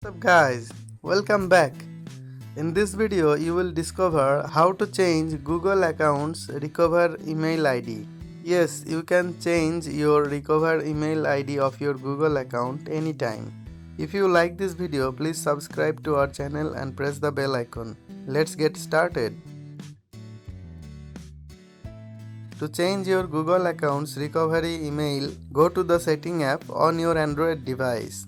What's up guys, welcome back. In this video you will discover how to change Google accounts recover email ID. Yes, you can change your recover email ID of your Google account anytime. If you like this video, please subscribe to our channel and press the bell icon. Let's get started. To change your Google account's recovery email, go to the setting app on your Android device.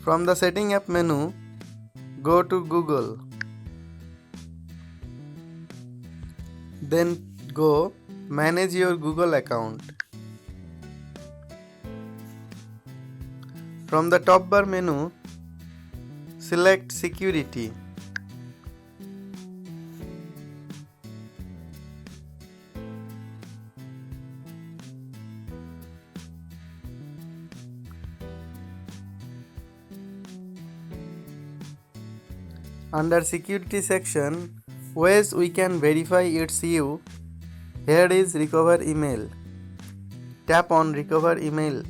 From the setting app menu, go to Google. Then go manage your Google account. From the top bar menu, select security. Under security section, ways we can verify it's you, here is recover email. Tap on recover email.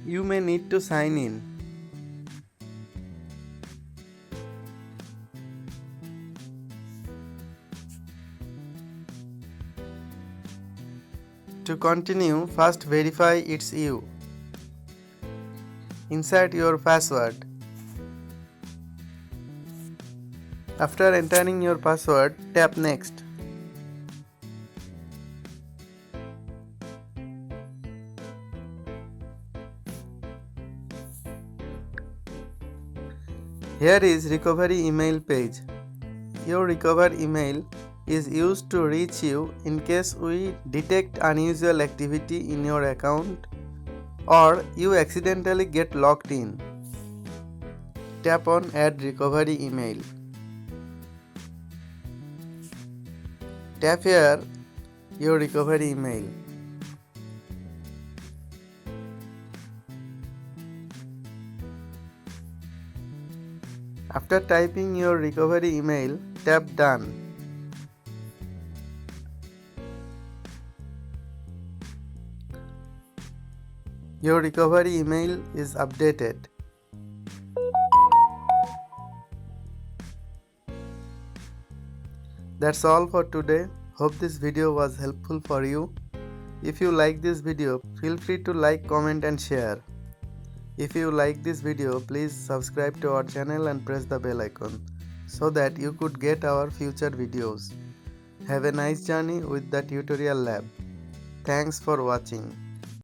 You may need to sign in. To continue, first verify it's you. Insert your password. After entering your password, tap next. Here is recovery email page. Your recover email is used to reach you in case we detect unusual activity in your account or you accidentally get logged in. Tap on add recovery email. Tap here your recovery email. After typing your recovery email, tap done. Your recovery email is updated. That's all for today. Hope this video was helpful for you. If you like this video, feel free to like, comment and share. If you like this video, please subscribe to our channel and press the bell icon so that you could get our future videos. Have a nice journey with the tutorial lab. Thanks for watching.